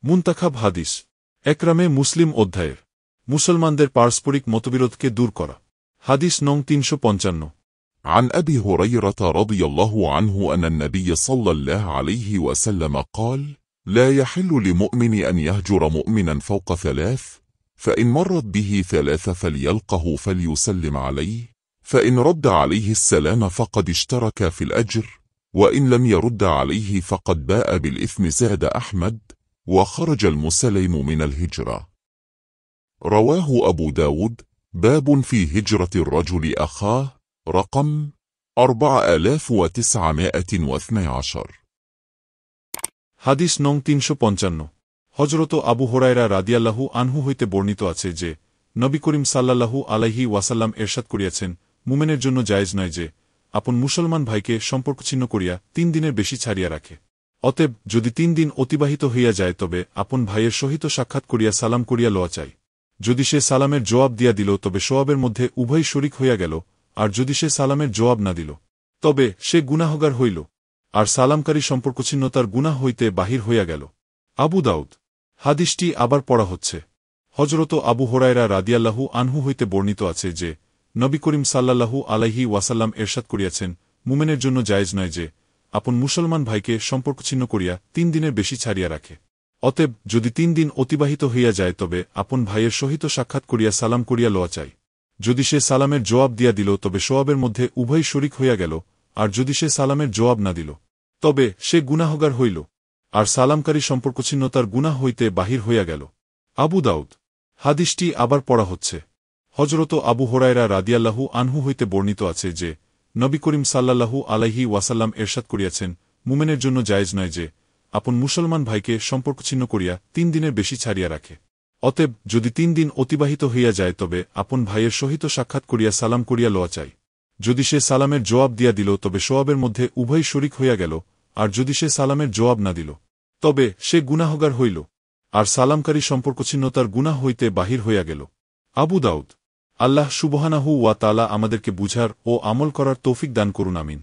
মুনতাখাব হাদিস একরামে মুসলিম অধ্যায়ের মুসলমানদের পারস্পরিক মতবিরোধকে দূর করা হাদিস নং 355 عن أبي هريرة رضي الله عنه أن النبي صلى الله عليه وسلم قال: لا يحل لمؤمن أن يهجر مؤمنا فوق 3، فإن مرت به 3 فليلقه فليسلم عليه، فإن رد عليه السلام فقد اشترك في الأجر، وإن لم يرد عليه فقد باء بالإثم. زاد أحمد: وخرج المسلم من الهجرة. رواه أبو داود. باب في هجرة الرجل أخاه، رقم 4912। হাদিস নং 355 হযরত আবু হুরায়রা রাদিয়াল্লাহু আনহু হইতে বর্ণিত আছে যে, নবী করিম সাল্লাল্লাহু আলাইহি ওয়াসাল্লাম এরশাদ করিয়াছেন, মুমিনের জন্য জায়েজ নয় যে আপন মুসলমান ভাইকে সম্পর্কছিন্ন করিয়া 3 দিনের বেশি ছাড়িয়া রাখে। অতএব যদি 3 দিন অতিবাহিত হইয়া যায় তবে আপন ভাইয়ের সহিত সাক্ষাৎ করিয়া সালাম করিয়া লওয়া চাই। যদি সে সালামের জবাব দিয়া দিল তবে সওয়াবের মধ্যে উভয় শরিক হইয়া গেল, আর যদি সে সালামের জবাব না দিল তবে সে গুনাহগার হইল, আর সালামকারী সম্পর্কছিন্নতার গুনাহ হইতে বাহির হইয়া গেল। আবু দাউদ। হাদিসটি আবার পড়া হচ্ছে। হযরত আবু হুরায়রা রাদিয়াল্লাহু আনহু হইতে বর্ণিত আছে যে, নবী করিম সাল্লাল্লাহু আলাইহি ওয়াসাল্লাম এরশাদ করিয়াছেন, মুমিনের জন্য জায়েজ নয় যে আপন মুসলমান ভাইকে সম্পর্কছিন্ন করিয়া 3 দিনের বেশি ছাড়িয়া রাখে। অতএব যদি 3 দিন অতিবাহিত হইয়া যায় তবে আপন ভাইয়ের সহিত সাক্ষাৎ করিয়া সালাম করিয়া লওয়া চাই। যদি সে সালামের জবাব দিয়া দিল তবে সওয়াবের মধ্যে উভয় শরিক হইয়া গেল, আর যদি সে সালামের জবাব না দিল তবে সে গুনাহগার হইল, আর সালামকারী সম্পর্কছিন্নতার গুনাহ হইতে বাহির হইয়া গেল। আবু দাউদ। হাদিসটি আবার পড়া হচ্ছে। হযরত আবু হুরায়রা রাদিয়াল্লাহু আনহু হইতে বর্ণিত আছে যে, নবী করিম সাল্লাল্লাহু আলাইহি ওয়াসাল্লাম এরশাদ করিয়াছেন, মুমিনের জন্য জায়েজ নয় যে আপন মুসলমান ভাইকে সম্পর্কছিন্ন করিয়া 3 দিনের বেশি ছাড়িয়া রাখে। অতএব যদি 3 দিন অতিবাহিত হইয়া যায় তবে আপন ভাইয়ের সহিত সাক্ষাৎ করিয়া সালাম করিয়া লওয়া চাই। যদি সে সালামের জবাব দিয়া দিল তবে সওয়াবের মধ্যে উভয় শরিক হইয়া গেল, আর যদি সে সালামের জবাব না দিল তবে সে গুনাহগার হইল, আর সালামকারী সম্পর্কছিন্নতার গুনাহ হইতে বাহির হইয়া গেল। আবু দাউদ। আল্লাহ সুবহানাহু ওয়া তাআলা আমাদেরকে বুঝার ও আমল করার তৌফিক দান করুন, আমিন।